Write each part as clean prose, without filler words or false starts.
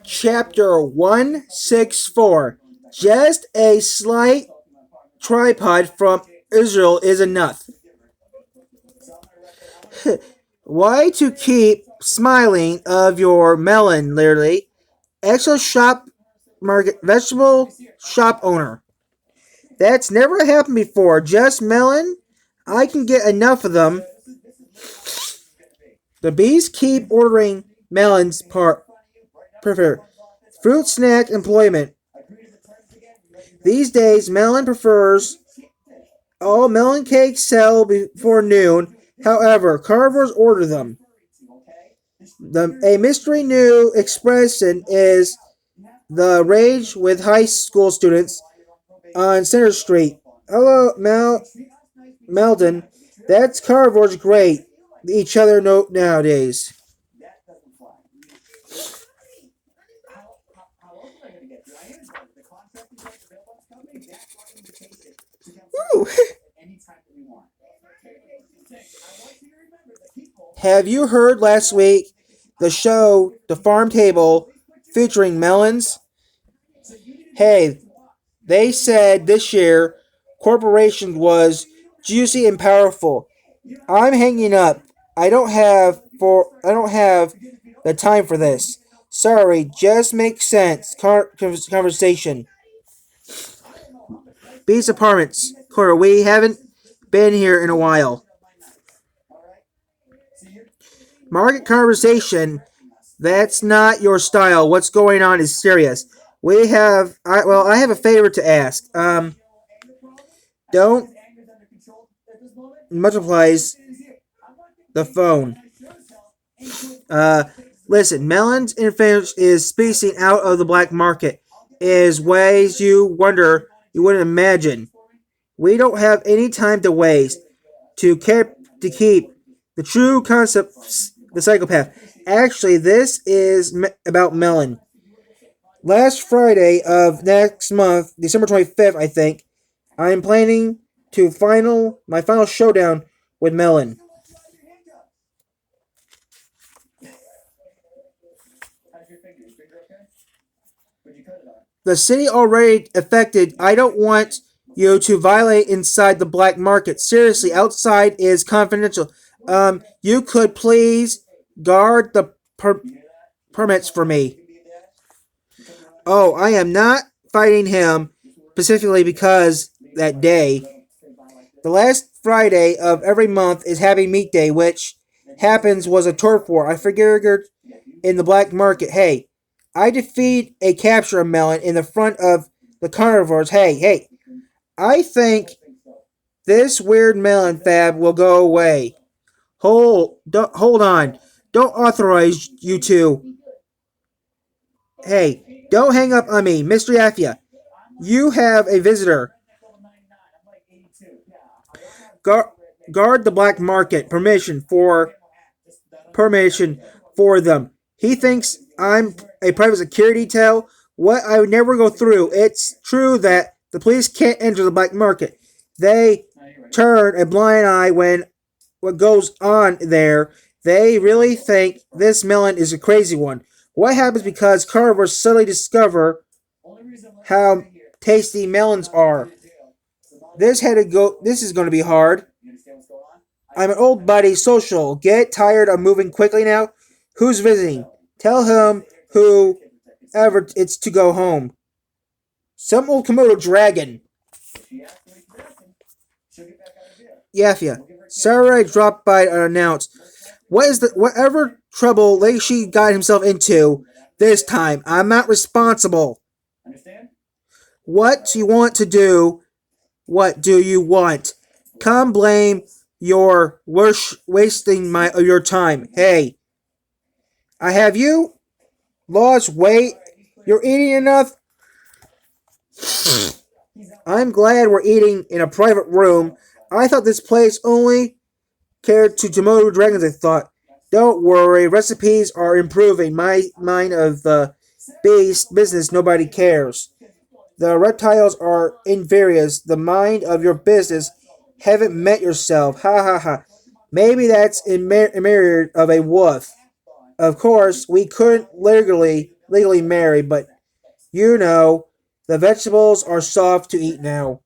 Chapter 164. Just a slight tripod from Israel is enough. Why to keep smiling of your melon, literally? Extra shop market vegetable shop owner. That's never happened before. Just melon? I can get enough of them. The bees keep ordering melons prefer fruit snack employment. These days, melon prefers all melon cakes sell before noon. However, carnivores order them. A mystery new expression is the rage with high school students on Center Street. Hello, Meldon. That's carnivores great. Each other nowadays. Woo. Have you heard last week the show The Farm Table featuring melons? Hey, they said this year corporation was juicy and powerful. I'm hanging up. I don't have the time for this. Sorry, just make sense. Conversation. Beast apartments. Cora, we haven't been here in a while. Market conversation. That's not your style. What's going on is serious. I have a favor to ask. Don't multiplies the phone. Uh, Listen, melons and fish is spacing out of the black market. Is ways you wouldn't imagine. We don't have any time to waste to keep the true concepts the psychopath. Actually, this is about melon. Last Friday of next month, December 25th, I think, I am planning to my final showdown with melon. The city already affected. I don't want you to violate inside the black market. Seriously, outside is confidential. You could please guard the permits for me. Oh, I am not fighting him specifically because that day. The last Friday of every month is Happy Meat Day, which happens was a turf war. I figured in the black market. Hey, I defeat a capture melon in the front of the carnivores. Hey, I think this weird melon fab will go away. Hold on. Don't authorize you to. Hey, don't hang up on me, Mr. Yafia. You have a visitor. Guard, guard the black market. Permission for them. He thinks I'm a private security detail. What I would never go through. It's true that the police can't enter the black market. They turn a blind eye when what goes on there. They really think this melon is a crazy one. What happens because carnivores suddenly discover how tasty melons are? This is going to be hard. I'm an old buddy social. Get tired of moving quickly now? Who's visiting? Tell him whoever it's to go home. Some old Komodo dragon. Yafia. Sorry I dropped by unannounced. Whatever trouble Leishi got himself into this time? I'm not responsible. What do you want to do? What do you want? Come blame your wasting your time. Hey, I have you. Lost weight. You're eating enough. I'm glad we're eating in a private room. I thought this place only cared to Komodo dragons. I thought. Don't worry, recipes are improving. My mind of the beast business, nobody cares. The reptiles are invarious. The mind of your business haven't met yourself. Ha ha ha. Maybe that's a myriad of a wolf. Of course, we couldn't legally legally married, but you know, the vegetables are soft to eat now.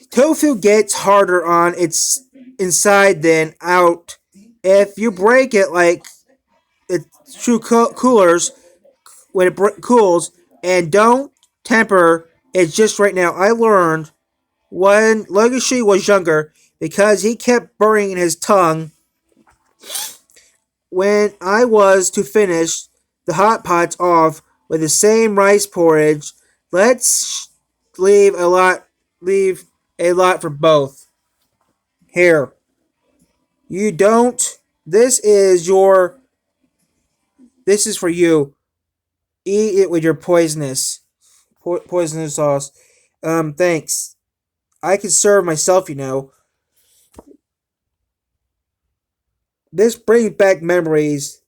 Tofu gets harder on its inside than out. If you break it like it's true coolers when it cools, and don't temper it just right now. I learned when Legacy was younger because he kept burning his tongue when I was to finish the hot pots off with the same rice porridge. Let's leave a lot for both. Here, you don't. This is your. This is for you. Eat it with your poisonous sauce. Thanks. I can serve myself, you know. This brings back memories.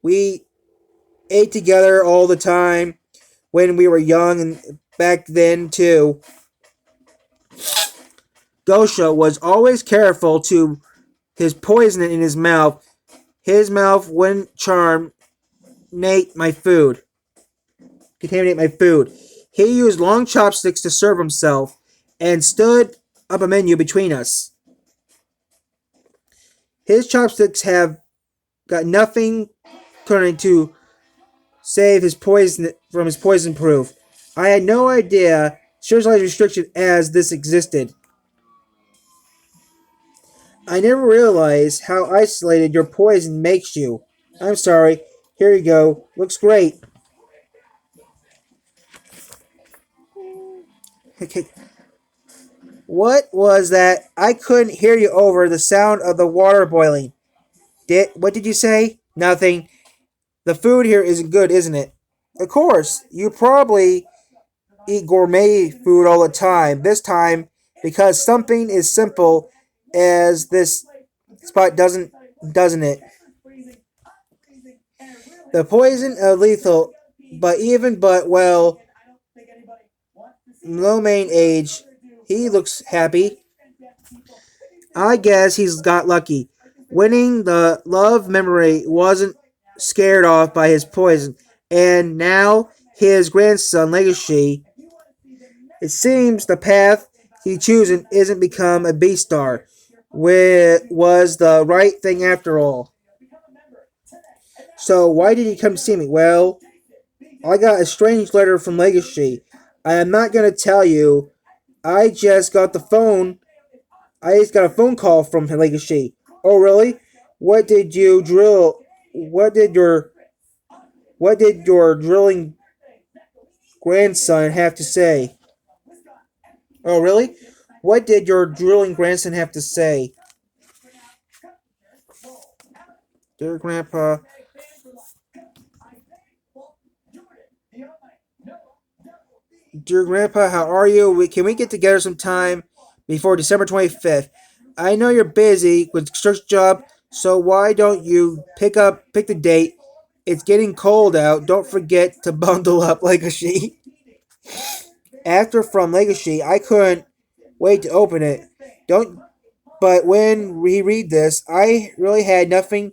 We ate together all the time when we were young and back then too. Gosha was always careful to his poison in his mouth. His mouth wouldn't contaminate my food. He used long chopsticks to serve himself and stood up a menu between us. His chopsticks have got nothing turning to save his poison from his poison proof. I had no idea socialized restriction as this existed. I never realized how isolated your poison makes you. I'm sorry. Here you go. Looks great. Okay. What was that? I couldn't hear you over the sound of the water boiling. What did you say? Nothing. The food here isn't good, isn't it? Of course. You probably eat gourmet food all the time. This time, because something as simple as this spot doesn't it? The poison lethal, but low main age. He looks happy. I guess he's got lucky. Winning the love memory wasn't scared off by his poison, and now his grandson Legacy. It seems the path he chosen isn't become a beastar, which was the right thing after all. So why did he come see me? Well, I got a strange letter from Legacy. I am not gonna tell you. I just got the phone. I just got a phone call from Legacy. Oh really? What did you drill? What did your what did your drilling grandson have to say? Oh really? What did your drilling grandson have to say? Dear Grandpa, Dear Grandpa, how are you? Can we get together sometime before December 25th? I know you're busy with construction job, so why don't you pick the date? It's getting cold out. Don't forget to bundle up like a sheet. After from Legacy, I couldn't wait to open it. Don't but when we read this, I really had nothing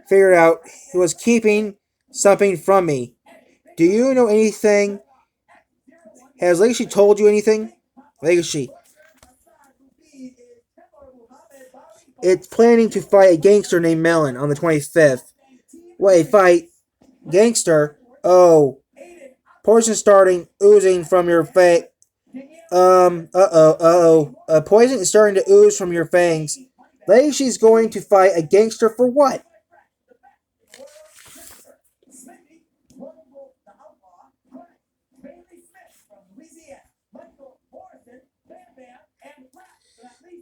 figured out. He was keeping something from me. Do you know anything? Has Legacy told you anything? Legacy. It's planning to fight a gangster named Melon on the 25th. Wait, fight? Gangster? Oh. Poison starting oozing from your face. Poison is starting to ooze from your fangs. Legacy's going to fight a gangster for what?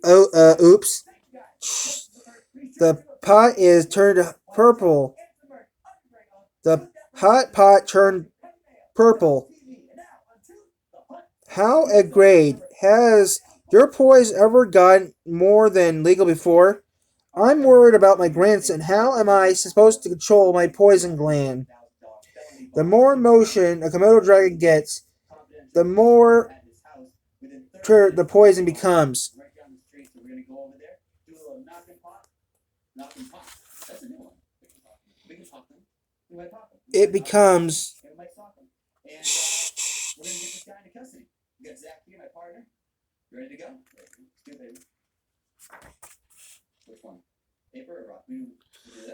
Oh, oops. The pot is turned purple. The hot pot turned purple. How a grade. Has your poison ever gotten more than legal before? I'm worried about my grandson. How am I supposed to control my poison gland? The more motion a Komodo dragon gets, the more the poison becomes. it becomes.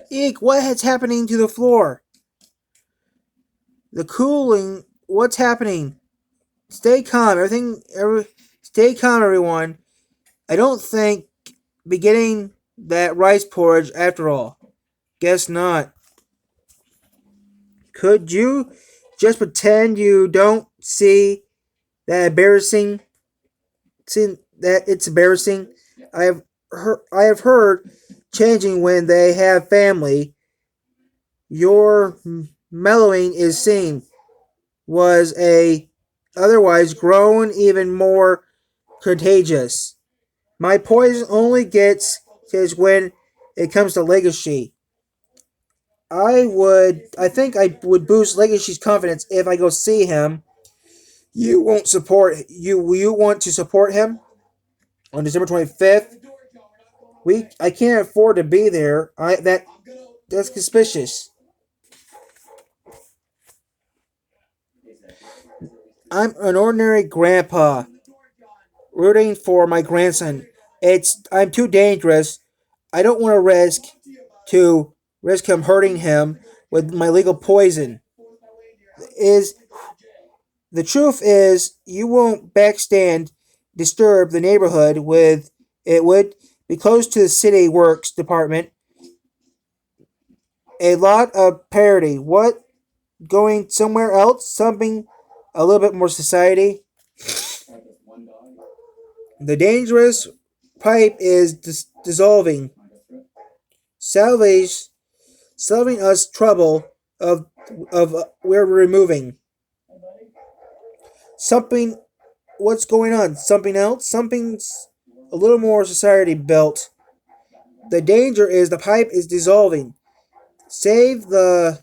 Eek, what is happening to the floor? The cooling, what's happening? Stay calm, stay calm, everyone. I don't think beginning that rice porridge after all. Guess not. Could you just pretend you don't see that embarrassing? See that it's embarrassing. I have heard changing when they have family. Your mellowing is seen was a otherwise grown even more contagious. My poison only gets is when it comes to Legacy. I think I would boost Legacy's confidence if I go see him. You want to support him on December 25th? I can't afford to be there. That's suspicious. I'm an ordinary grandpa rooting for my grandson. I'm too dangerous. I don't want to risk him hurting him with my legal poison. Is The truth is you won't backstand disturb the neighborhood with it would be close to the city works department. A lot of parody. What going somewhere else? Something a little bit more society. The dangerous pipe is dissolving. Salvage, solving us trouble of we're removing. Something. What's going on? Something else? Something's a little more society built. The danger is the pipe is dissolving. Save the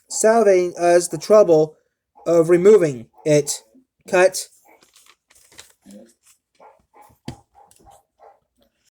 salving us the trouble of removing it. Cut.